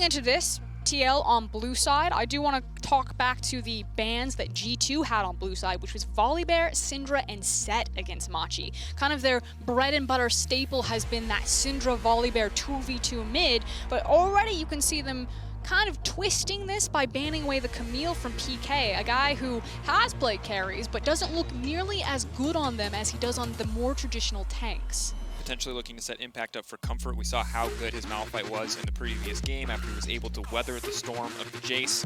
Going into this, TL on blue side, I do want to talk back to the bans that G2 had on blue side, which was Volibear, Syndra, and Set against Machi. Kind of their bread and butter staple has been that Syndra Volibear 2v2 mid, but already you can see them kind of twisting this by banning away the Camille from PK, a guy who has played carries but doesn't look nearly as good on them as he does on the more traditional tanks. Potentially looking to set Impact up for comfort. We saw how good his Malphite was in the previous game after he was able to weather the storm of the Jace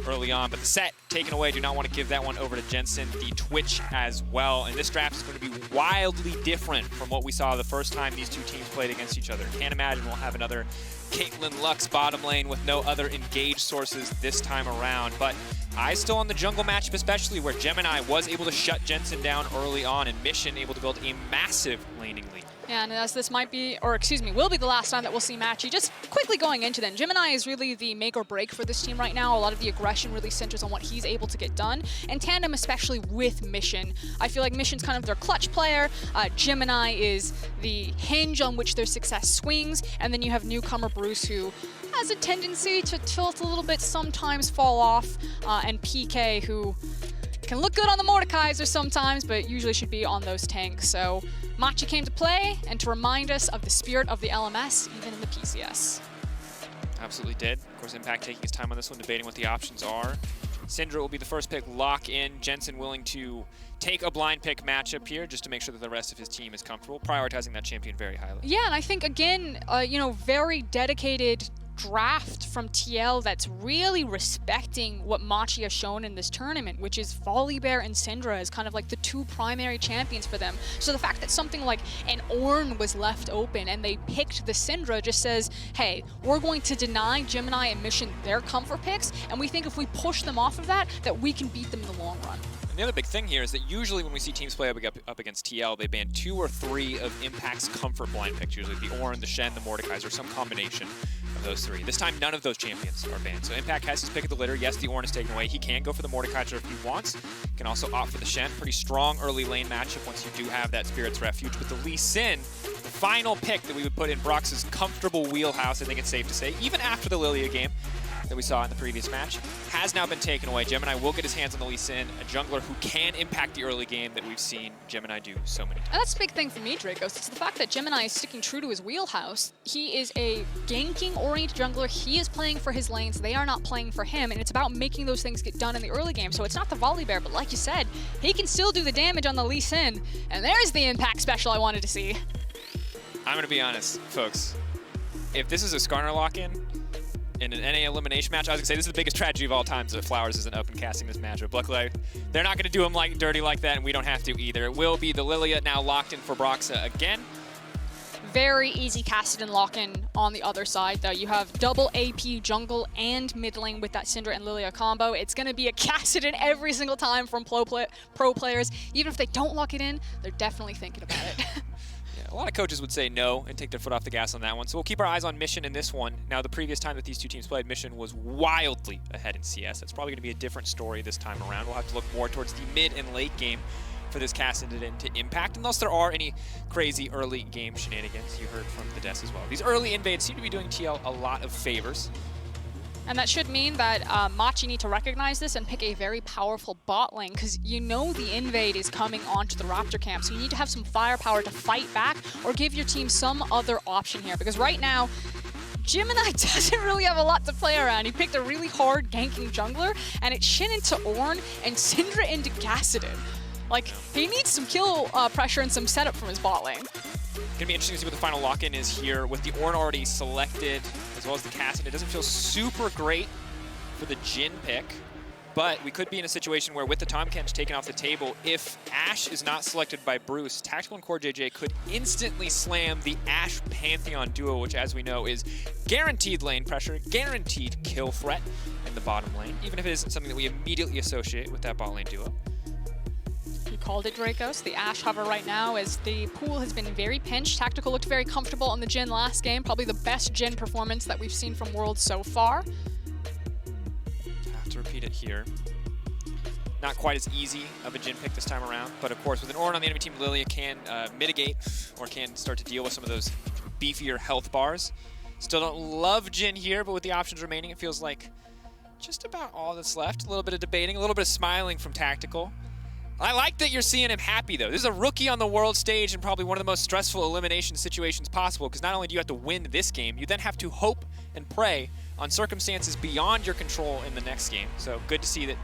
early on. But the Set taken away. Do not want to give that one over to Jensen. The Twitch as well. And this draft is going to be wildly different from what we saw the first time these two teams played against each other. Can't imagine we'll have another Caitlyn Lux bottom lane with no other engaged sources this time around. But eyes still on the jungle matchup, especially where Gemini was able to shut Jensen down early on and Mission able to build a massive laning lead. Yeah, and as this might be, or excuse me, will be the last time that we'll see Machi. Just quickly going into them, Gemini is really the make or break for this team right now. A lot of the aggression really centers on what he's able to get done, and tandem especially with Mission. I feel like Mission's kind of their clutch player. Gemini is the hinge on which their success swings, and then you have newcomer Bruce, who has a tendency to tilt a little bit, sometimes fall off, and PK, who can look good on the Mordekaiser sometimes, but usually should be on those tanks. So Machi came to play and to remind us of the spirit of the LMS, even in the PCS. Absolutely did. Of course, Impact taking his time on this one, debating what the options are. Syndra will be the first pick, lock in. Jensen willing to take a blind pick matchup here just to make sure that the rest of his team is comfortable, prioritizing that champion very highly. Yeah, and I think, again, you know, very dedicated draft from TL that's really respecting what Machi has shown in this tournament, which is Volibear and Syndra as kind of like the two primary champions for them. So the fact that something like an Ornn was left open and they picked the Syndra just says, hey, we're going to deny Gemini and Mission their comfort picks, and we think if we push them off of that, that we can beat them in the long run. And the other big thing here is that usually when we see teams play up against TL, they ban 2 or 3 of Impact's comfort blind picks, usually the Ornn, the Shen, the Mordekaiser, some combination of those 3. This time, none of those champions are banned. So Impact has his pick of the litter. Yes, the Ornn is taken away. He can go for the Mordekaiser if he wants. He can also opt for the Shen. Pretty strong early lane matchup once you do have that Spirit's Refuge. But the Lee Sin, the final pick that we would put in Brox's comfortable wheelhouse, I think it's safe to say, even after the Lilia game that we saw in the previous match, has now been taken away. Gemini will get his hands on the Lee Sin, a jungler who can impact the early game that we've seen Gemini do so many times. And that's the big thing for me, Dracos. It's the fact that Gemini is sticking true to his wheelhouse. He is a ganking-oriented jungler. He is playing for his lanes. They are not playing for him, and it's about making those things get done in the early game. So it's not the Volibear, but like you said, he can still do the damage on the Lee Sin, and there's the impact special I wanted to see. I'm going to be honest, folks. If this is a Skarner lock-in, in an NA elimination match, I was going to say this is the biggest tragedy of all time that Flowers isn't up and casting this matchup. Luckily, they're not going to do him dirty like that, and we don't have to either. It will be the Lilia now locked in for Broxa again. Very easy casted and lock-in on the other side, though. You have double AP jungle and mid lane with that Syndra and Lilia combo. It's going to be a casted in every single time from pro players. Even if they don't lock it in, they're definitely thinking about it. A lot of coaches would say no and take their foot off the gas on that one. So we'll keep our eyes on Mission in this one. Now, the previous time that these two teams played, Mission was wildly ahead in CS. That's probably going to be a different story this time around. We'll have to look more towards the mid and late game for this casted into Impact, unless there are any crazy early game shenanigans you heard from the Des as well. These early invades seem to be doing TL a lot of favors. And that should mean that Machi need to recognize this and pick a very powerful bot lane, because you know the invade is coming onto the Raptor camp, so you need to have some firepower to fight back or give your team some other option here. Because right now, Gemini doesn't really have a lot to play around. He picked a really hard ganking jungler, and it's Shin into Ornn and Syndra into Gassadin. Like, he needs some kill pressure and some setup from his bot lane. Gonna be interesting to see what the final lock-in is here with the Ornn already selected, as well as the Cassin. It doesn't feel super great for the Jhin pick, but we could be in a situation where with the Tahm-Kench taken off the table, if Ashe is not selected by Bruce, Tactical and Core JJ could instantly slam the Ashe Pantheon duo, which as we know is guaranteed lane pressure, guaranteed kill threat in the bottom lane, even if it isn't something that we immediately associate with that bot lane duo. You called it, Dracos. The Ashe hover right now as the pool has been very pinched. Tactical looked very comfortable on the Jhin last game. Probably the best Jhin performance that we've seen from Worlds so far. Have to repeat it here. Not quite as easy of a Jhin pick this time around, but of course with an Ornn on the enemy team, Lilia can mitigate or can start to deal with some of those beefier health bars. Still don't love Jhin here, but with the options remaining, it feels like just about all that's left. A little bit of debating, a little bit of smiling from Tactical. I like that you're seeing him happy, though. This is a rookie on the world stage and probably one of the most stressful elimination situations possible, because not only do you have to win this game, you then have to hope and pray on circumstances beyond your control in the next game. So good to see that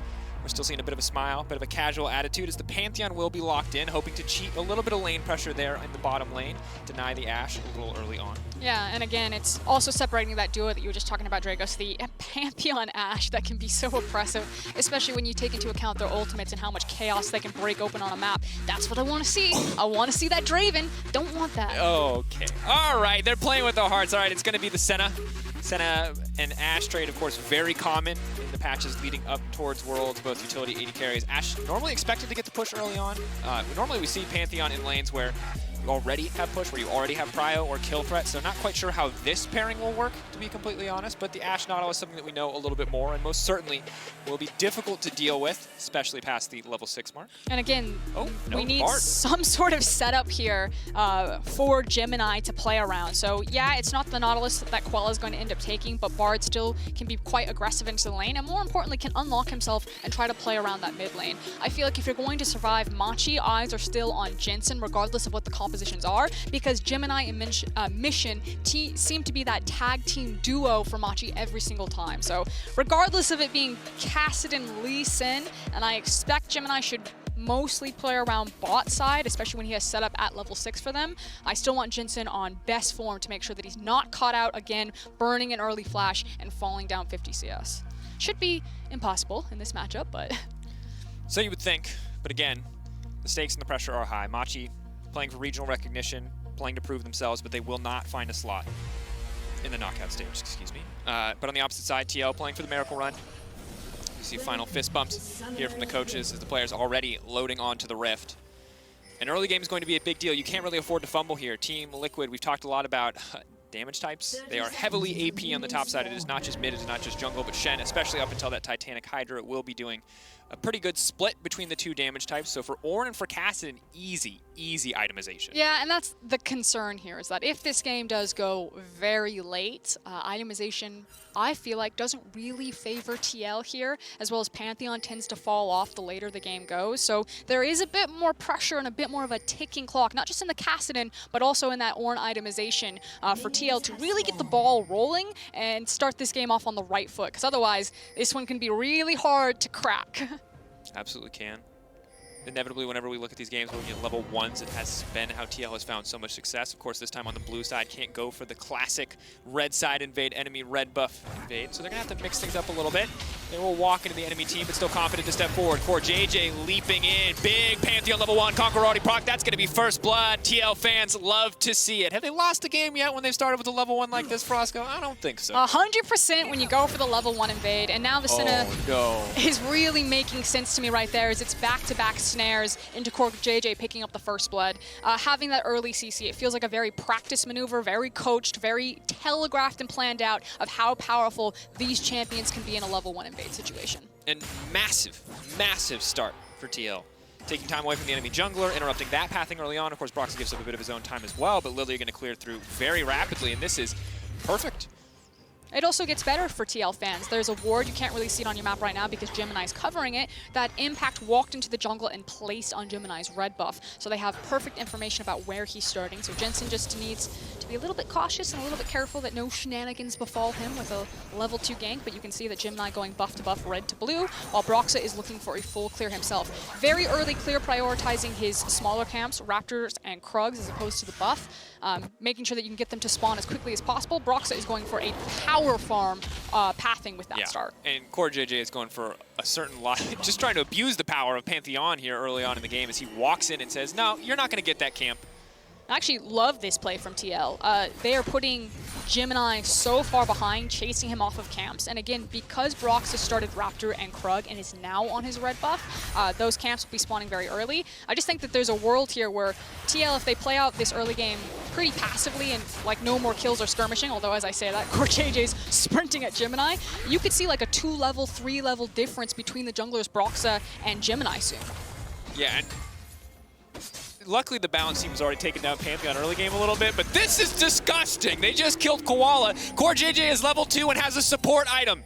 we're still seeing a bit of a smile, a bit of a casual attitude as the Pantheon will be locked in, hoping to cheat a little bit of lane pressure there in the bottom lane, deny the Ashe a little early on. Yeah, and again, it's also separating that duo that you were just talking about, Dragos, the Pantheon Ashe that can be so oppressive, especially when you take into account their ultimates and how much chaos they can break open on a map. That's what I want to see. I want to see that Draven. Don't want that. Okay. All right, they're playing with their hearts. All right, it's going to be the Senna and Ashe trade, of course, very common in the patches leading up towards Worlds, both utility AD carries. Ashe normally expected to get the push early on. Normally we see Pantheon in lanes where you already have push, where you already have prio or kill threat, so not quite sure how this pairing will work, to be completely honest, but the Ashe Nautilus is something that we know a little bit more, and most certainly will be difficult to deal with, especially past the level 6 mark. And again, we need Bard. some sort of setup here for Gemini to play around. So yeah, it's not the Nautilus that Quella is going to end up taking, but Bard still can be quite aggressive into the lane, and more importantly, can unlock himself and try to play around that mid lane. I feel like if you're going to survive, Machi, eyes are still on Jensen, regardless of what the compositions are, because Gemini and Mission seem to be that tag team duo for Machi every single time. So regardless of it being Kassadin, Lee Sin, and I expect Gemini should mostly play around bot side, especially when he has set up at level 6 for them. I still want Jensen on best form to make sure that he's not caught out again, burning an early flash and falling down 50 CS. Should be impossible in this matchup, but... So you would think, but again, the stakes and the pressure are high. Machi playing for regional recognition, playing to prove themselves, but they will not find a slot in the knockout stage, excuse me. But on the opposite side, TL playing for the Miracle Run. You see final fist bumps here from the coaches as the players already loading onto the Rift. An early game is going to be a big deal. You can't really afford to fumble here. Team Liquid, we've talked a lot about damage types. They are heavily AP on the top side. It is not just mid, it is not just jungle, but Shen, especially up until that Titanic Hydra, will be doing a pretty good split between the two damage types. So for Ornn and for Kassadin, easy itemization. Yeah, and that's the concern here, is that if this game does go very late, itemization, I feel like, doesn't really favor TL here, as well as Pantheon tends to fall off the later the game goes. So there is a bit more pressure and a bit more of a ticking clock, not just in the Kassadin, but also in that Ornn itemization for TL to really get the ball rolling and start this game off on the right foot, because otherwise this one can be really hard to crack. Absolutely can. Inevitably, whenever we look at these games where we get level 1s, it has been how TL has found so much success. Of course, this time on the blue side, can't go for the classic red side invade, enemy red buff invade. So they're going to have to mix things up a little bit. They will walk into the enemy team, but still confident to step forward. Core JJ leaping in. Big Pantheon level 1, Conqueror already proc. That's going to be first blood. TL fans love to see it. Have they lost a game yet when they've started with a level 1 like this, Frosco? I don't think so. 100% when you go for the level 1 invade, and now the Senna is really making sense to me right there, as it's back-to-back snares into Core JJ picking up the first blood. Having that early CC, it feels like a very practiced maneuver, very coached, very telegraphed and planned out of how powerful these champions can be in a level 1 invade situation. And massive start for TL. Taking time away from the enemy jungler, interrupting that pathing early on. Of course, Broxy gives up a bit of his own time as well, but Lily are going to clear through very rapidly, and this is perfect. It also gets better for TL fans. There's a ward, you can't really see it on your map right now because Gemini's covering it, that Impact walked into the jungle and placed on Gemini's red buff. So they have perfect information about where he's starting. So Jensen just needs to be a little bit cautious and a little bit careful that no shenanigans befall him with a level 2 gank, but you can see that Gemini going buff to buff, red to blue, while Broxa is looking for a full clear himself. Very early clear, prioritizing his smaller camps, Raptors and Krugs, as opposed to the buff, making sure that you can get them to spawn as quickly as possible. Broxa is going for a power farm pathing with that start. And Core JJ is going for a certain lot, just trying to abuse the power of Pantheon here early on in the game as he walks in and says, no, you're not going to get that camp. I actually love this play from TL. They are putting Gemini so far behind, chasing him off of camps. And again, because Brox has started Raptor and Krug and is now on his red buff, those camps will be spawning very early. I just think that there's a world here where TL, if they play out this early game pretty passively and like no more kills or skirmishing, although as I say that, Core JJ's sprinting at Gemini, you could see like a 2-level, 3-level difference between the junglers Broxa and Gemini soon. Yeah, and luckily the balance team was already taken down Pantheon early game a little bit, but this is disgusting. They just killed Koala. CoreJJ is level 2 and has a support item.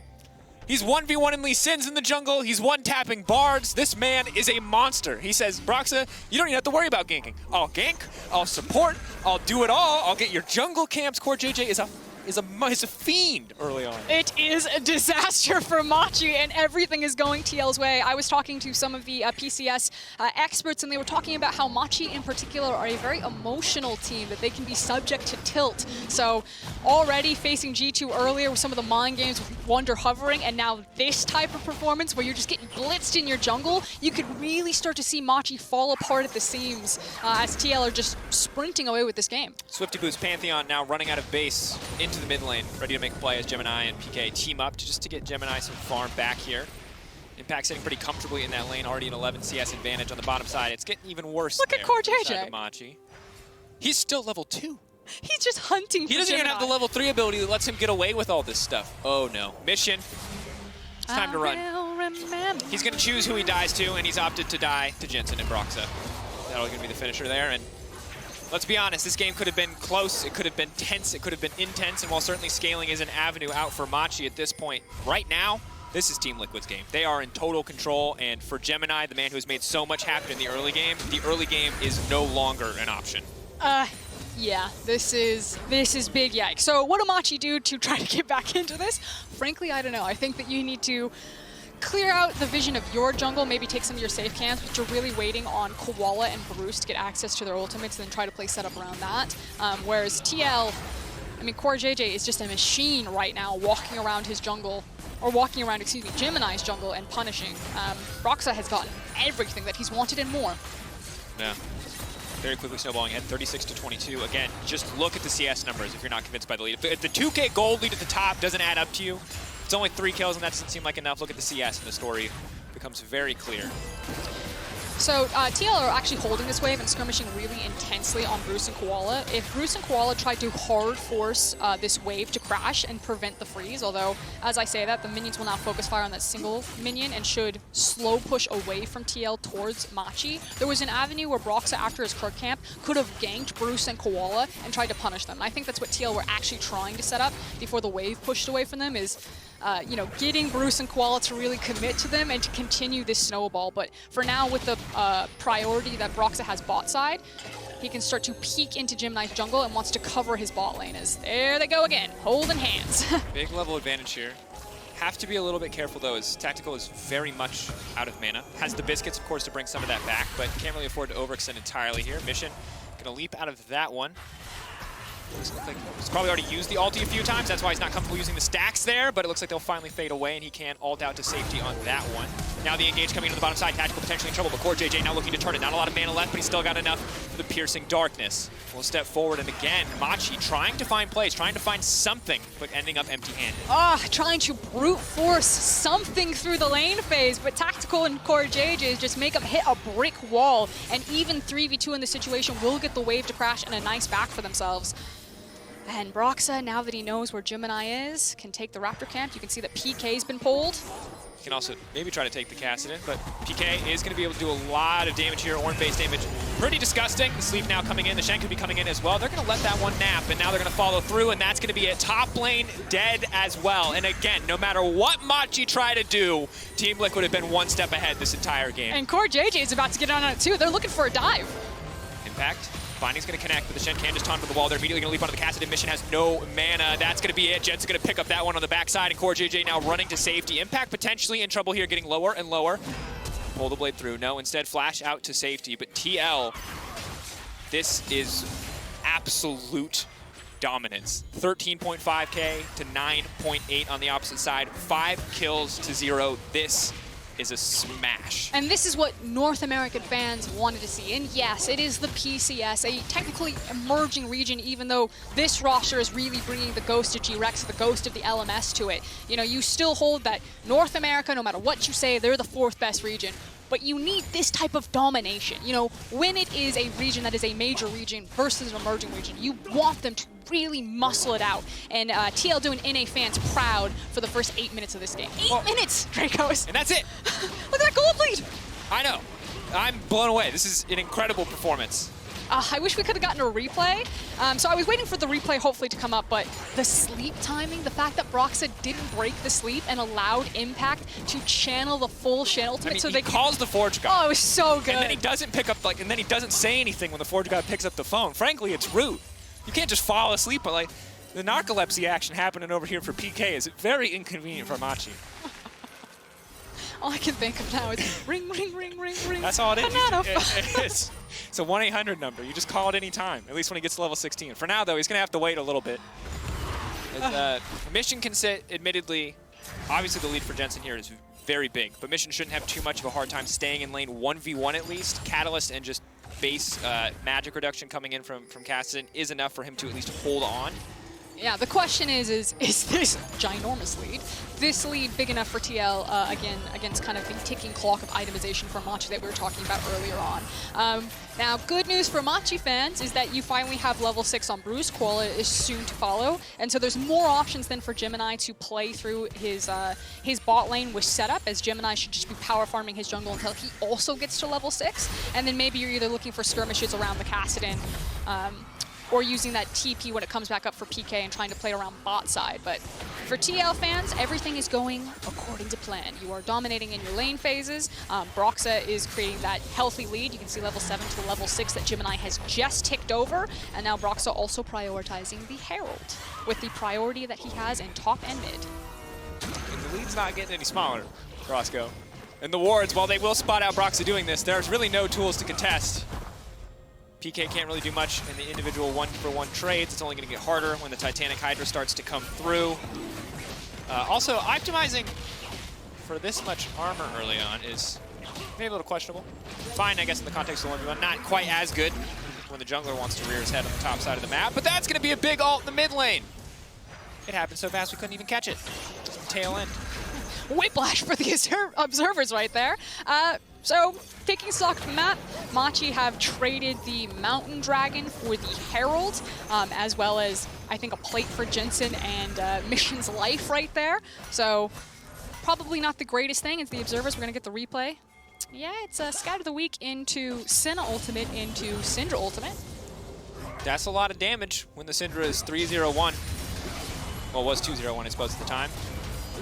He's 1v1 in Lee Sin's in the jungle. He's one-tapping bards. This man is a monster. He says, Broxa, you don't even have to worry about ganking. I'll gank, I'll support, I'll do it all. I'll get your jungle camps. CoreJJ is a fiend early on. It is a disaster for Machi, and everything is going TL's way. I was talking to some of the PCS experts, and they were talking about how Machi in particular are a very emotional team, that they can be subject to tilt. So already facing G2 earlier with some of the mind games with Wonder hovering, and now this type of performance where you're just getting blitzed in your jungle, you could really start to see Machi fall apart at the seams as TL are just sprinting away with this game. Swifty Boost Pantheon now running out of base into the mid lane, ready to make a play as Gemini and PK team up just to get Gemini some farm back here. Impact sitting pretty comfortably in that lane, already an 11 CS advantage on the bottom side. It's getting even worse. Look at CoreJJ. Machi. He's still level 2. He's just hunting for He doesn't Gemini. even have the level 3 ability that lets him get away with all this stuff. Oh no. Mission. It's time to run. He's going to choose who he dies to, and he's opted to die to Jensen and Broxa. That'll going to be the finisher there. And let's be honest, this game could have been close, it could have been tense, it could have been intense, and while certainly scaling is an avenue out for Machi at this point, right now, this is Team Liquid's game. They are in total control, and for Gemini, the man who has made so much happen in the early game is no longer an option. Yeah, this is big yikes. So what do Machi do to try to get back into this? Frankly, I don't know. I think that you need to clear out the vision of your jungle, maybe take some of your safe camps, but you're really waiting on Koala and Bruce to get access to their ultimates and then try to play setup around that. Whereas TL, I mean, CoreJJ is just a machine right now walking around his jungle, or walking around, excuse me, Gemini's jungle and punishing. Broxa has gotten everything that he's wanted and more. Yeah. Very quickly snowballing ahead, 36-22. Again, just look at the CS numbers if you're not convinced by the lead. If the 2K gold lead at the top doesn't add up to you, it's only 3 kills, and that doesn't seem like enough. Look at the CS, and the story becomes very clear. So TL are actually holding this wave and skirmishing really intensely on Bruce and Koala. If Bruce and Koala tried to hard force this wave to crash and prevent the freeze, although as I say that, the minions will now focus fire on that single minion and should slow push away from TL towards Machi. There was an avenue where Broxa, after his Krug camp, could have ganked Bruce and Koala and tried to punish them. And I think that's what TL were actually trying to set up before the wave pushed away from them, is you know, getting Bruce and Koala to really commit to them and to continue this snowball. But for now, with the priority that Broxa has bot side, he can start to peek into Gemini's jungle and wants to cover his bot lane. As there they go again, holding hands. Big level advantage here. Have to be a little bit careful though, as Tactical is very much out of mana. Has the biscuits, of course, to bring some of that back, but can't really afford to overextend entirely here. Mission gonna leap out of that one. Looks like he's probably already used the ulti a few times. That's why he's not comfortable using the stacks there, but it looks like they'll finally fade away, and he can ult out to safety on that one. Now the engage coming into the bottom side. Tactical potentially in trouble, but CoreJJ now looking to turn it. Not a lot of mana left, but he's still got enough for the piercing darkness. We'll step forward, and again, Machi trying to find plays, trying to find something, but ending up empty-handed. Trying to brute force something through the lane phase, but Tactical and CoreJJ just make him hit a brick wall, and even 3v2 in this situation will get the wave to crash and a nice back for themselves. And Broxa, now that he knows where Gemini is, can take the Raptor camp. You can see that PK's been pulled. He can also maybe try to take the Cassidon, but PK is going to be able to do a lot of damage here, Ornn-based damage. Pretty disgusting. The sleep now coming in. The Shen could be coming in as well. They're going to let that one nap, and now they're going to follow through, and that's going to be it. Top lane dead as well. And again, no matter what Machi tried to do, Team Liquid have been one step ahead this entire game. And CoreJJ is about to get on it too. They're looking for a dive. Impact. Binding's going to connect, but the Shen can just taunt for the wall. They're immediately going to leap onto the Cassidon. Mission has no mana. That's going to be it. Jet's going to pick up that one on the backside, and CoreJJ now running to safety. Impact potentially in trouble here, getting lower and lower. Pull the blade through. No, instead flash out to safety. But TL, this is absolute dominance. 13.5k to 9.8 on the opposite side. 5 kills to 0. This is a smash. And this is what North American fans wanted to see. And yes, it is the PCS, a technically emerging region, even though this roster is really bringing the ghost of G-Rex, the ghost of the LMS to it. You know, you still hold that North America, no matter what you say, they're the 4th best region. But you need this type of domination. You know, when it is a region that is a major region versus an emerging region, you want them to really muscle it out. And TL doing NA fans proud for the first 8 minutes of this game. 8 minutes, Dracos. And that's it. Look at that gold lead. I know. I'm blown away. This is an incredible performance. I wish we could have gotten a replay. So I was waiting for the replay hopefully to come up, but the sleep timing, the fact that Broxa didn't break the sleep and allowed Impact to channel the full Shen ultimate, I mean, so he they calls the Forge God. Oh, it was so good. And then he doesn't pick up, and then he doesn't say anything when the Forge God picks up the phone. Frankly, it's rude. You can't just fall asleep, but the narcolepsy action happening over here for PK is very inconvenient for Machi. All I can think of now is ring, ring, ring, ring, ring. That's all it is. Banana. It's a 1-800 number. You just call it any time, at least when he gets to level 16. For now, though, he's going to have to wait a little bit. Mission can sit, admittedly, obviously the lead for Jensen here is very big, but Mission shouldn't have too much of a hard time staying in lane 1v1 at least. Catalyst and just base magic reduction coming in from Cassidy is enough for him to at least hold on. Yeah, the question is this ginormous lead, this lead big enough for TL, again, against kind of the ticking clock of itemization for Machi that we were talking about earlier on. Now, good news for Machi fans is that you finally have level 6 on Bruce. Koala is soon to follow, and so there's more options than for Gemini to play through his bot lane with setup, as Gemini should just be power farming his jungle until he also gets to level 6, and then maybe you're either looking for skirmishes around the Cassidy, or using that TP when it comes back up for PK and trying to play around bot side. But for TL fans, everything is going according to plan. You are dominating in your lane phases. Broxa is creating that healthy lead. You can see level 7 to level 6 that Gemini has just ticked over. And now Broxa also prioritizing the Herald with the priority that he has in top and mid. And the lead's not getting any smaller, Roscoe. And the wards, while they will spot out Broxa doing this, there's really no tools to contest. PK can't really do much in the individual one-for-one trades. It's only going to get harder when the Titanic Hydra starts to come through. Also, optimizing for this much armor early on is maybe a little questionable. Fine, I guess, in the context of 1v1. Not quite as good when the jungler wants to rear his head on the top side of the map, but that's going to be a big ult in the mid lane. It happened so fast we couldn't even catch it. Just the tail end. Whiplash for the observers right there. So, taking stock of the map, Machi have traded the Mountain Dragon for the Herald, as well as, I think, a plate for Jensen and Mission's life right there. So, probably not the greatest thing. It's the observers. We're going to get the replay. Yeah, it's a Scout of the Week into Senna Ultimate into Syndra Ultimate. That's a lot of damage when the Syndra is 3-0-1. Well, it was 2-0-1, I suppose, at the time.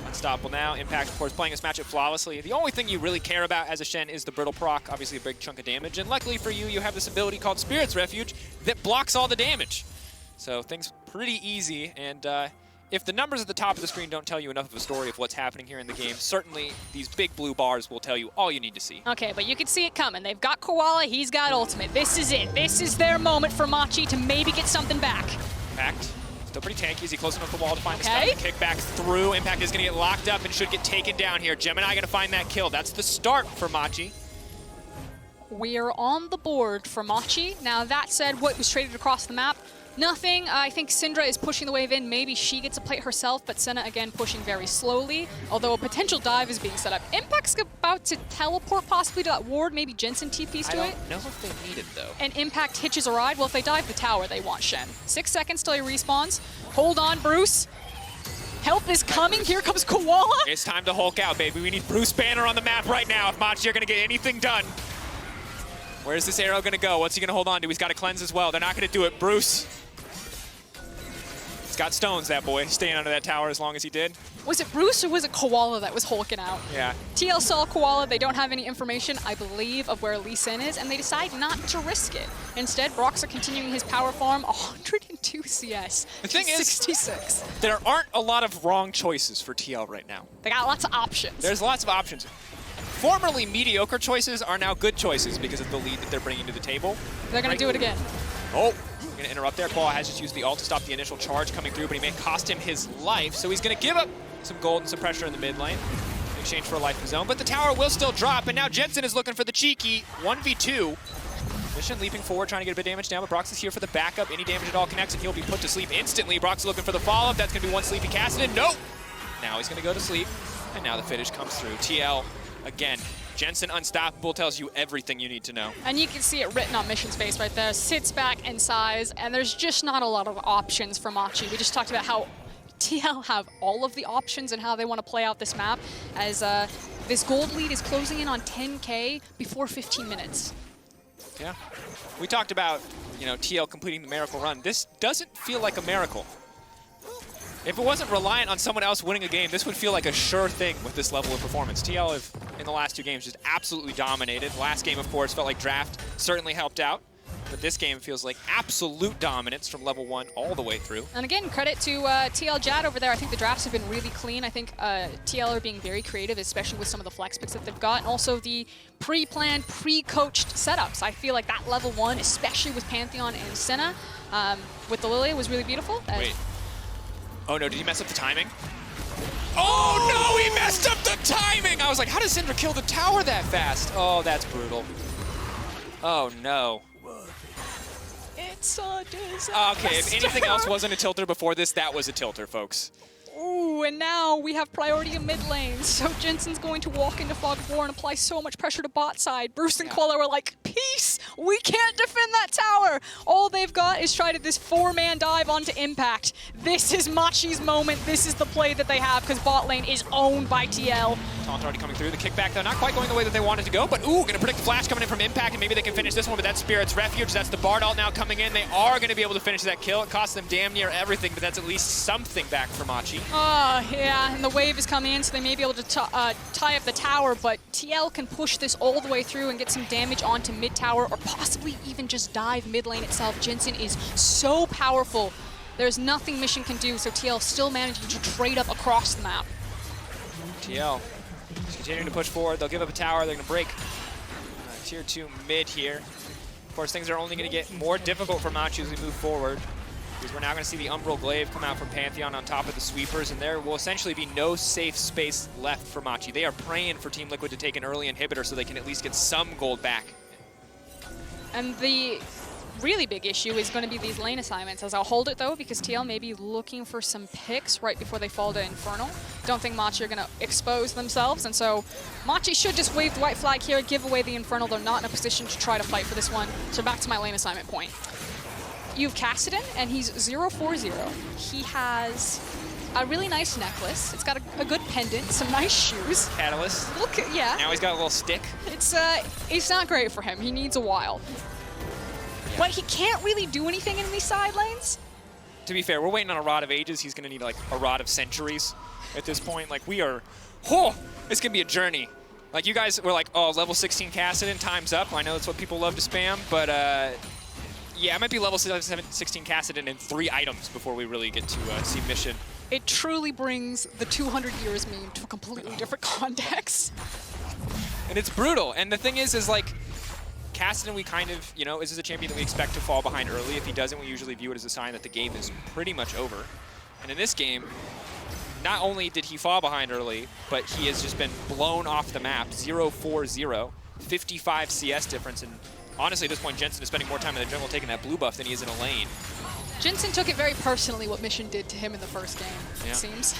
Unstoppable now. Impact, of course, playing this matchup flawlessly. The only thing you really care about as a Shen is the brittle proc, obviously a big chunk of damage. And luckily for you, you have this ability called Spirit's Refuge that blocks all the damage. So things pretty easy. And if the numbers at the top of the screen don't tell you enough of a story of what's happening here in the game, certainly these big blue bars will tell you all you need to see. Okay, but you can see it coming. They've got Koala, he's got Ultimate. This is it. This is their moment for Machi to maybe get something back. Impact. Still pretty tanky. Is he close enough to the wall to find the Okay. stun? Kick back through. Impact is going to get locked up and should get taken down here. Gemini going to find that kill. That's the start for Machi. We're on the board for Machi. Now, that said, what was traded across the map? Nothing. I think Syndra is pushing the wave in. Maybe she gets a plate herself, but Senna, again, pushing very slowly, although a potential dive is being set up. Impact's about to teleport possibly to that ward. Maybe Jensen TPs to it. I don't know if they need it, though. And Impact hitches a ride. Well, if they dive the tower, they want Shen. 6 seconds till he respawns. Hold on, Bruce. Help is coming. Here comes Koala. It's time to Hulk out, baby. We need Bruce Banner on the map right now if Machi are going to get anything done. Where's this arrow going to go? What's he going to hold on to? He's got to cleanse as well. They're not going to do it. Bruce. He's got stones, that boy, staying under that tower as long as he did. Was it Bruce or was it Koala that was hulking out? Yeah. TL saw Koala. They don't have any information, I believe, of where Lee Sin is, and they decide not to risk it. Instead, Broxa continuing his power farm, 102 CS. The thing is, 66. There aren't a lot of wrong choices for TL right now. They got lots of options. There's lots of options. Formerly mediocre choices are now good choices because of the lead that they're bringing to the table. They're going to do it again. Oh, going to interrupt there. Koala has just used the ult to stop the initial charge coming through, but he may cost him his life, so he's going to give up some gold and some pressure in the mid lane in exchange for a life of his own. But the tower will still drop, and now Jensen is looking for the cheeky 1v2. Mission leaping forward, trying to get a bit of damage down, but Brox is here for the backup. Any damage at all connects, and he'll be put to sleep instantly. Brox looking for the follow-up. That's going to be one sleepy Cassidy. Nope. Now he's going to go to sleep, and now the finish comes through. TL, again, Jensen Unstoppable tells you everything you need to know. And you can see it written on Mission's face right there. Sits back in size, and there's just not a lot of options for Machi. We just talked about how TL have all of the options in how they want to play out this map, as this gold lead is closing in on 10K before 15 minutes. Yeah. We talked about, you know, TL completing the miracle run. This doesn't feel like a miracle. If it wasn't reliant on someone else winning a game, this would feel like a sure thing with this level of performance. TL have, in the last 2 games, just absolutely dominated. Last game, of course, felt like draft certainly helped out. But this game feels like absolute dominance from level 1 all the way through. And again, credit to TL Jad over there. I think the drafts have been really clean. I think TL are being very creative, especially with some of the flex picks that they've got. And also the pre-planned, pre-coached setups. I feel like that level 1, especially with Pantheon and Senna, with the Lilia, was really beautiful. Wait. Oh no, did he mess up the timing? Oh no, he messed up the timing! I was like, how does Syndra kill the tower that fast? Oh, that's brutal. Oh no. It's a disaster. Okay, if anything else wasn't a tilter before this, that was a tilter, folks. Ooh, and now we have priority in mid lane. So Jensen's going to walk into Fog of War and apply so much pressure to bot side. Bruce and Quella are like, peace! We can't defend that tower! All they've got is tried this 4-man dive onto Impact. This is Machi's moment. This is the play that they have, because bot lane is owned by TL. Taunt already coming through. The kickback, though, not quite going the way that they wanted to go, but ooh, gonna predict the flash coming in from Impact, and maybe they can finish this one, but that's Spirit's Refuge. That's the Bard ult now coming in. They are gonna be able to finish that kill. It costs them damn near everything, but that's at least something back for Machi. Yeah, and the wave is coming in, so they may be able to tie up the tower, but TL can push this all the way through and get some damage onto mid tower, or possibly even just dive mid lane itself. Jensen is so powerful. There's nothing Mission can do, so TL still managing to trade up across the map. TL is continuing to push forward. They'll give up a tower. They're going to break tier 2 mid here. Of course, things are only going to get more difficult for Machi as we move forward, because we're now going to see the Umbral Glaive come out from Pantheon on top of the sweepers, and there will essentially be no safe space left for Machi. They are praying for Team Liquid to take an early inhibitor so they can at least get some gold back. And the really big issue is going to be these lane assignments, as I'll hold it though, because TL may be looking for some picks right before they fall to Infernal. Don't think Machi are going to expose themselves, and so Machi should just wave the white flag here, give away the Infernal. They're not in a position to try to fight for this one. So back to my lane assignment point. You have Kassadin, and he's 0-4-0. He has a really nice necklace. It's got a good pendant, some nice shoes. Catalyst. Look, yeah. Now he's got a little stick. It's not great for him. He needs a while. But he can't really do anything in these side lanes. To be fair, we're waiting on a Rod of Ages. He's going to need like a Rod of Centuries at this point. Like we are, oh, it's going to be a journey. Like you guys were like, oh, level 16 Kassadin, time's up. I know that's what people love to spam, but yeah, it might be level 16 Kassadin in 3 items before we really get to see Mission. It truly brings the 200 years meme to a completely different context. And it's brutal. And the thing is like, Kassadin, we kind of, you know, this is a champion that we expect to fall behind early. If he doesn't, we usually view it as a sign that the game is pretty much over. And in this game, not only did he fall behind early, but he has just been blown off the map. 0-4-0, 55 CS difference. And honestly, at this point, Jensen is spending more time in the jungle taking that blue buff than he is in a lane. Jensen took it very personally what Mission did to him in the first game, yeah. It seems.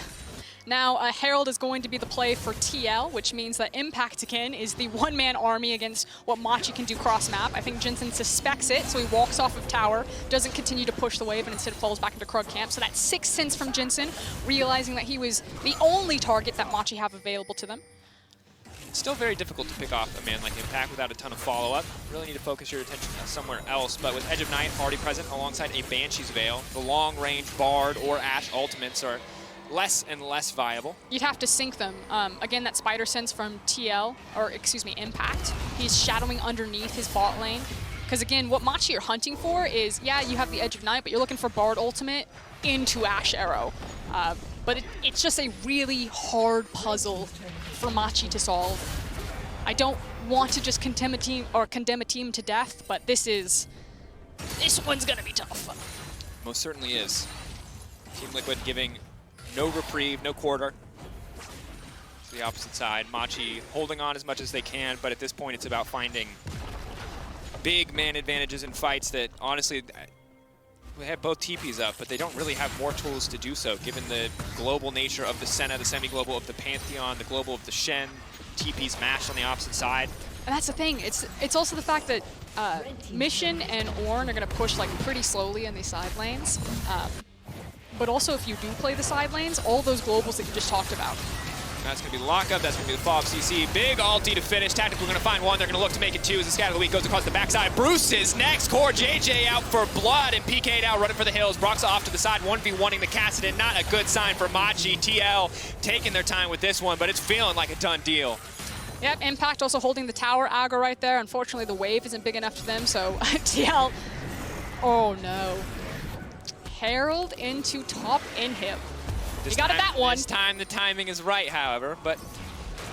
Now, Herald is going to be the play for TL, which means that Impact again is the 1-man army against what Machi can do cross-map. I think Jensen suspects it, so he walks off of tower, doesn't continue to push the wave, and instead falls back into Krug camp. So that's 6 cents from Jensen, realizing that he was the only target that Machi have available to them. It's still very difficult to pick off a man like Impact without a ton of follow-up. Really need to focus your attention somewhere else. But with Edge of Night already present alongside a Banshee's Veil, the long-range Bard or Ashe ultimates are less and less viable. You'd have to sync them. Again, that Spider Sense from TL, or excuse me, Impact. He's shadowing underneath his bot lane. Because again, what Machi are hunting for is, yeah, you have the Edge of Night, but you're looking for Bard ultimate into Ashe Arrow. But it's just a really hard puzzle for Machi to solve. I don't want to just condemn a team to death, but this one's gonna be tough. Most certainly is. Team Liquid giving no reprieve, no quarter to the opposite side. Machi holding on as much as they can, but at this point it's about finding big man advantages in fights that honestly, they have both TPs up, but they don't really have more tools to do so, given the global nature of the Senna, the semi-global of the Pantheon, the global of the Shen, TPs mashed on the opposite side. And that's the thing, it's also the fact that Mission and Ornn are going to push like pretty slowly in these side lanes. but also if you do play the side lanes, all those globals that you just talked about. That's going to be the lockup. That's going to be the follow-up CC. Big ulti to finish. Tactical going to find one. They're going to look to make it two as the scatter of the week goes across the backside. Bruce is next. Core JJ out for blood, and PK now running for the hills. Brock's off to the side, 1v1ing the Kassadin. Not a good sign for Machi. TL taking their time with this one, but it's feeling like a done deal. Yep, Impact also holding the tower aggro right there. Unfortunately, the wave isn't big enough to them, so TL... Oh, no. Herald into top inhib. You got that one. This time the timing is right, however, but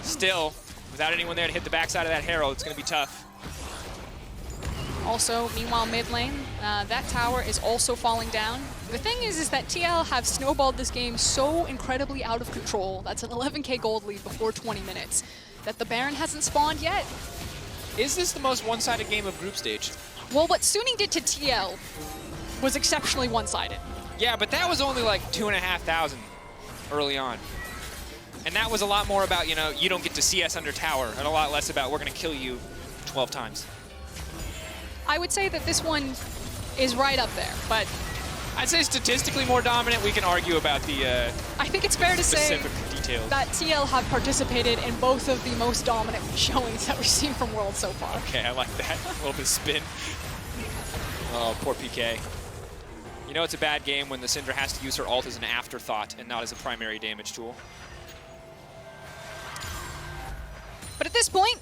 still, without anyone there to hit the backside of that Herald, it's going to be tough. Also, meanwhile, mid lane, that tower is also falling down. The thing is that TL have snowballed this game so incredibly out of control. That's an 11k gold lead before 20 minutes. That the Baron hasn't spawned yet. Is this the most one-sided game of group stage? Well, what Suning did to TL was exceptionally one-sided. Yeah, but that was only like 2,500 early on. And that was a lot more about, you know, you don't get to see us under tower, and a lot less about we're going to kill you 12 times. I would say that this one is right up there, but... I'd say statistically more dominant. We can argue about the I think it's fair to say details. That TL have participated in both of the most dominant showings that we've seen from World so far. Okay, I like that. A little bit of spin. Oh, poor PK. You know it's a bad game when the Syndra has to use her ult as an afterthought and not as a primary damage tool. But at this point,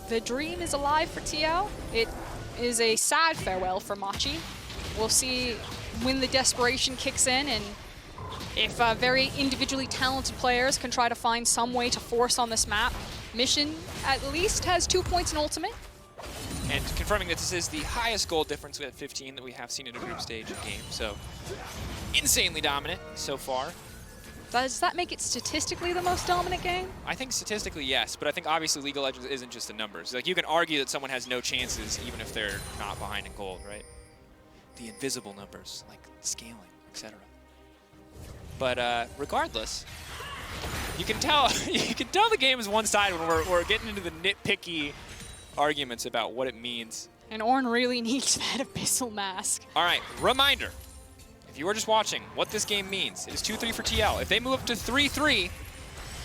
the dream is alive for TL. It is a sad farewell for Machi. We'll see when the desperation kicks in and if very individually talented players can try to find some way to force on this map. Mission at least has 2 points in ultimate. And confirming that this is the highest goal difference at 15 that we have seen in a group stage game. So insanely dominant so far. Does that make it statistically the most dominant game? I think statistically, yes, but I think obviously League of Legends isn't just the numbers. Like, you can argue that someone has no chances even if they're not behind in gold, right? The invisible numbers, like scaling, etc. But regardless, you can tell the game is one-sided when we're getting into the nitpicky arguments about what it means. And Ornn really needs that Abyssal Mask. All right, reminder. If you were just watching what this game means, it is 2-3 for TL. If they move up to 3-3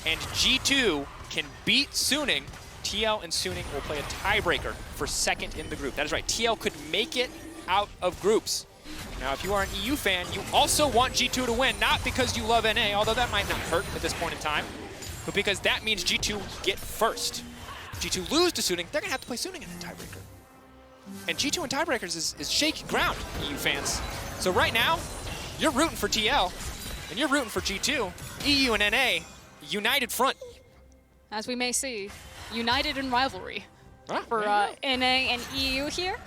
and G2 can beat Suning, TL and Suning will play a tiebreaker for second in the group. That is right, TL could make it out of groups. Now, if you are an EU fan, you also want G2 to win, not because you love NA, although that might not hurt at this point in time, but because that means G2 get first. If G2 lose to Suning, they're going to have to play Suning in the tiebreaker. And G2 in tiebreakers is shaky ground, EU fans. So right now, you're rooting for TL, and you're rooting for G2. EU and NA, united front. As we may see, united in rivalry for NA and EU here.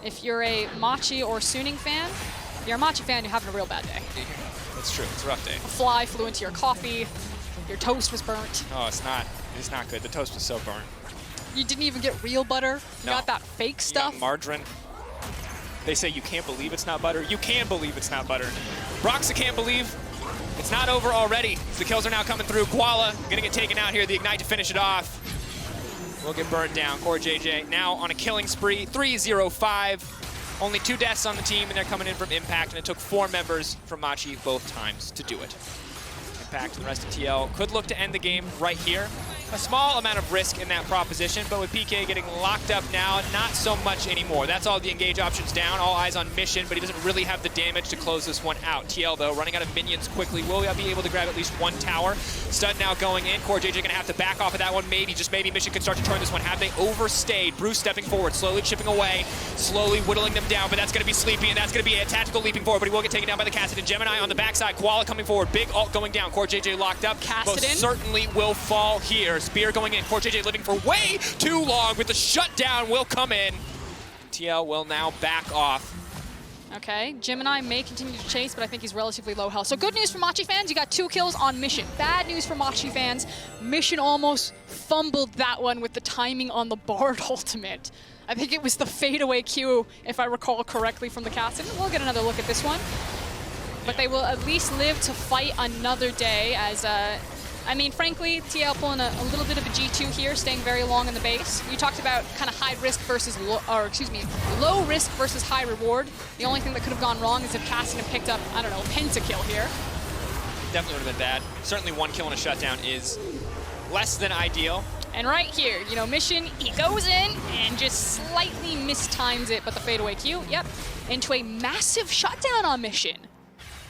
If you're a Machi or Suning fan, if you're a Machi fan, you're having a real bad day. That's true, it's a rough day. A fly flew into your coffee, your toast was burnt. Oh, it's not good. The toast was so burnt. You didn't even get real butter. You got that fake stuff. You got margarine. They say you can't believe it's not butter. You can believe it's not butter. Broxa can't believe it's not over already. The kills are now coming through. Koala gonna get taken out here. The Ignite to finish it off. We'll get burned down. Core JJ now on a killing spree. 3-0-5. Only 2 deaths on the team, and they're coming in from Impact, and it took 4 members from Machi both times to do it. Impact and the rest of TL could look to end the game right here. A small amount of risk in that proposition, but with PK getting locked up now, not so much anymore. That's all the engage options down, all eyes on Mission, but he doesn't really have the damage to close this one out. TL, though, running out of minions quickly. Will be able to grab at least 1 tower. Stun now going in. Core JJ gonna have to back off of that one. Maybe, just maybe, Mission can start to turn this one. Have they overstayed? Bruce stepping forward, slowly chipping away, slowly whittling them down, but that's gonna be Sleepy, and that's gonna be a tactical leaping forward, but he will get taken down by the Kassadin. Gemini on the backside, Koala coming forward, big ult going down. Core JJ locked up. Kassadin most certainly will fall here. Spear going in. Core JJ living for way too long, but the shutdown will come in. TL will now back off. Okay, Gemini may continue to chase, but I think he's relatively low health. So good news for Machi fans, you got 2 kills on Mission. Bad news for Machi fans, Mission almost fumbled that one with the timing on the Bard ultimate. I think it was the fadeaway Q, if I recall correctly, from the Kassadin. We'll get another look at this one. But they will at least live to fight another day as I mean, frankly, TL pulling a little bit of a G2 here, staying very long in the base. You talked about kind of high risk versus low risk versus high reward. The only thing that could have gone wrong is if Cassidy picked up, I don't know, pentakill here. Definitely would have been bad. Certainly 1 kill and a shutdown is less than ideal. And right here, you know, Mission, he goes in and just slightly mistimes it, but the fadeaway Q, yep, into a massive shutdown on Mission.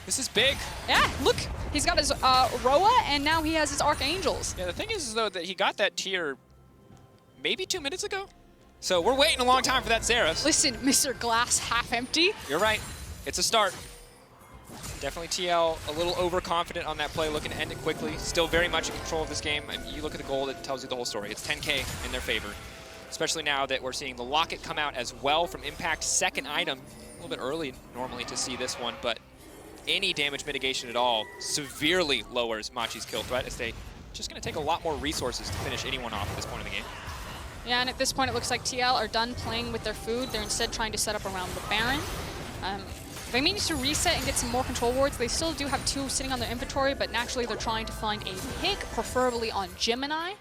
This is big. Yeah, look, he's got his Roa, and now he has his Archangels. Yeah, the thing is, though, that he got that tier maybe 2 minutes ago. So we're waiting a long time for that Xerath. Listen, Mr. Glass half empty. You're right. It's a start. Definitely TL a little overconfident on that play, looking to end it quickly. Still very much in control of this game. And you look at the goal, it tells you the whole story. It's 10K in their favor, especially now that we're seeing the Locket come out as well from Impact's second item. A little bit early normally to see this one, but any damage mitigation at all severely lowers Machi's kill threat, as they just going to take a lot more resources to finish anyone off at this point in the game. Yeah, and at this point it looks like TL are done playing with their food. They're instead trying to set up around the Baron. They may need to reset and get some more control wards. They still do have 2 sitting on their inventory, but naturally they're trying to find a pick, preferably on Gemini,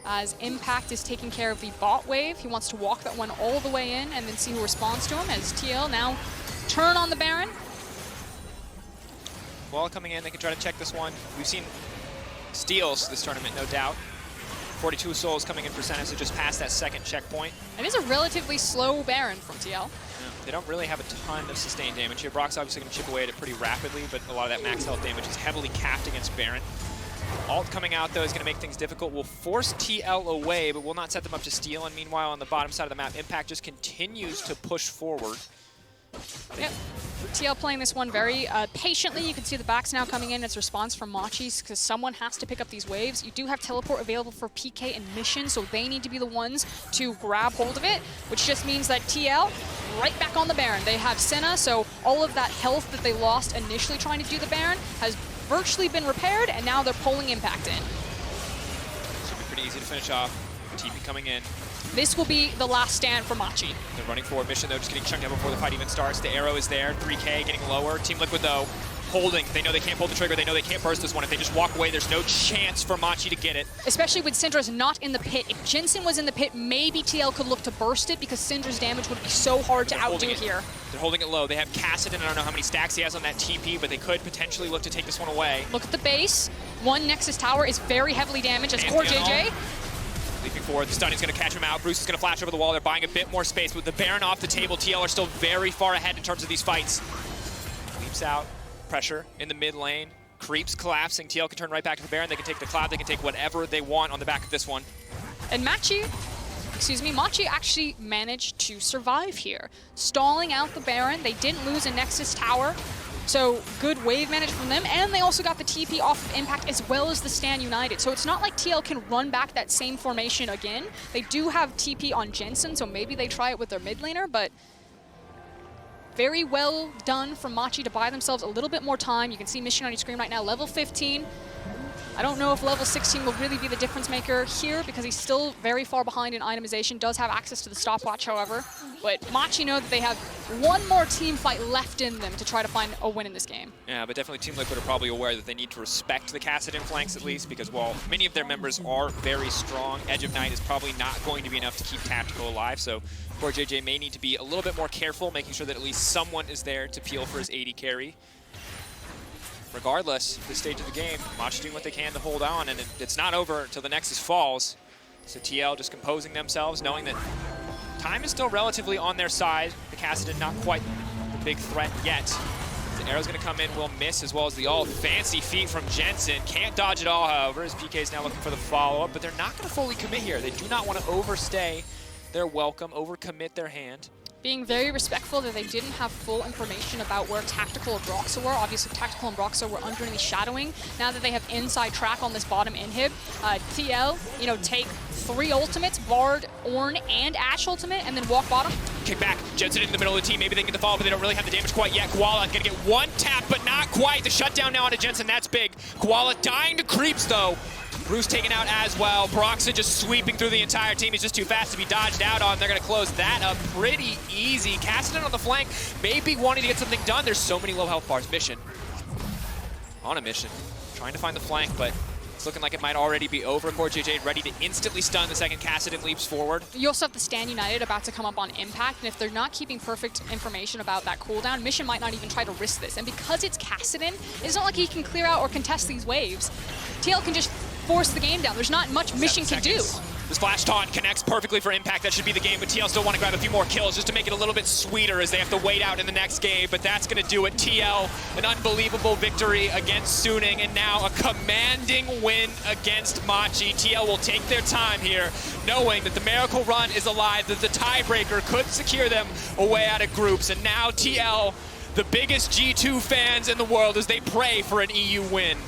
as Impact is taking care of the bot wave. He wants to walk that one all the way in and then see who responds to him, as TL now turn on the Baron. Wall coming in, they can try to check this one. We've seen steals this tournament, no doubt. 42 souls coming in for Senna, so just past that second checkpoint. It is a relatively slow Baron from TL. Yeah, they don't really have a ton of sustained damage here. Brock's obviously going to chip away at it pretty rapidly, but a lot of that max health damage is heavily capped against Baron. Ult coming out, though, is going to make things difficult. Will force TL away, but will not set them up to steal. And meanwhile, on the bottom side of the map, Impact just continues to push forward. Yep. TL playing this one very patiently. You can see the backs now coming in as response from Machi's, because someone has to pick up these waves. You do have teleport available for PK and Mission, so they need to be the ones to grab hold of it, which just means that TL right back on the Baron. They have Senna, so all of that health that they lost initially trying to do the Baron has virtually been repaired, and now they're pulling Impact in. Should be pretty easy to finish off. TP coming in. This will be the last stand for Machi. They're running forward. Mission, though, just getting chunked out before the fight even starts. The arrow is there. 3K getting lower. Team Liquid, though, holding. They know they can't pull the trigger. They know they can't burst this one. If they just walk away, there's no chance for Machi to get it. Especially with Syndra's not in the pit. If Jensen was in the pit, maybe TL could look to burst it, because Syndra's damage would be so hard to outdo here. They're holding it low. They have Cassidy. I don't know how many stacks he has on that TP, but they could potentially look to take this one away. Look at the base. One Nexus tower is very heavily damaged as Core JJ. Leaping forward, the stun is going to catch him out. Bruce is going to flash over the wall. They're buying a bit more space. With the Baron off the table, TL are still very far ahead in terms of these fights. Leaps out, pressure in the mid lane. Creeps collapsing. TL can turn right back to the Baron. They can take the Cloud. They can take whatever they want on the back of this one. And Machi actually managed to survive here. Stalling out the Baron. They didn't lose a Nexus tower. So good wave management from them, and they also got the TP off of Impact as well as the Stand United. So it's not like TL can run back that same formation again. They do have TP on Jensen, so maybe they try it with their mid laner, but very well done from Machi to buy themselves a little bit more time. You can see Mission on your screen right now, level 15. I don't know if level 16 will really be the difference maker here, because he's still very far behind in itemization, does have access to the stopwatch, however. But Machi know that they have one more team fight left in them to try to find a win in this game. Yeah, but definitely Team Liquid are probably aware that they need to respect the Cassidy flanks at least, because while many of their members are very strong, Edge of Night is probably not going to be enough to keep Tactical alive, so Core JJ may need to be a little bit more careful, making sure that at least someone is there to peel for his 80 carry. Regardless, this stage of the game, Machi doing what they can to hold on, and it's not over until the Nexus falls. So TL just composing themselves, knowing that time is still relatively on their side. The Cassidy not quite the big threat yet. The arrow's going to come in, will miss, as well as the ult. Fancy feet from Jensen. Can't dodge it all, however, as PK is now looking for the follow-up, but they're not going to fully commit here. They do not want to overstay their welcome, overcommit their hand. Being very respectful that they didn't have full information about where Tactical and Broxa were. Obviously, Tactical and Broxa were underneath shadowing. Now that they have inside track on this bottom inhib, TL, take 3 ultimates, Bard, Ornn, and Ashe ultimate, and then walk bottom. Kick back, Jensen in the middle of the team. Maybe they can get the follow, but they don't really have the damage quite yet. Koala gonna get one tap, but not quite. The shutdown now onto Jensen, that's big. Koala dying to creeps, though. Bruce taken out as well. Broxa just sweeping through the entire team. He's just too fast to be dodged out on. They're going to close that up pretty easy. Cassidy on the flank, maybe wanting to get something done. There's so many low health bars. Mission. On a mission. Trying to find the flank, but It's looking like it might already be over. CoreJJ ready to instantly stun the second Kassadin leaps forward. You also have the Stand United about to come up on Impact, and if they're not keeping perfect information about that cooldown, Mission might not even try to risk this. And because it's Kassadin, it's not like he can clear out or contest these waves. TL can just force the game down. There's not much Mission can do. The splash taunt connects perfectly for Impact. That should be the game, but TL still want to grab a few more kills just to make it a little bit sweeter as they have to wait out in the next game, but that's going to do it. TL, an unbelievable victory against Suning, and now a commanding win against Machi. TL will take their time here, knowing that the Miracle Run is alive, that the tiebreaker could secure them a way out of groups, and now TL, the biggest G2 fans in the world, as they pray for an EU win.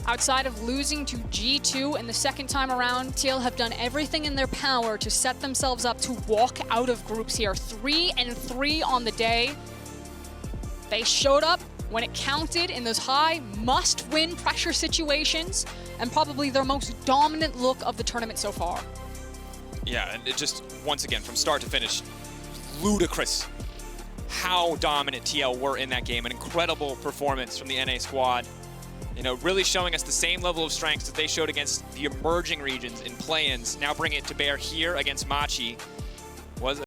Outside of losing to G2 in the second time around, TL have done everything in their power to set themselves up to walk out of groups here. 3-3 on the day. They showed up when it counted in those high must-win pressure situations, and probably their most dominant look of the tournament so far. Yeah, and it just, once again, from start to finish, ludicrous how dominant TL were in that game. An incredible performance from the NA squad. You know, really showing us the same level of strengths that they showed against the emerging regions in play-ins, now bring it to bear here against Machi. Was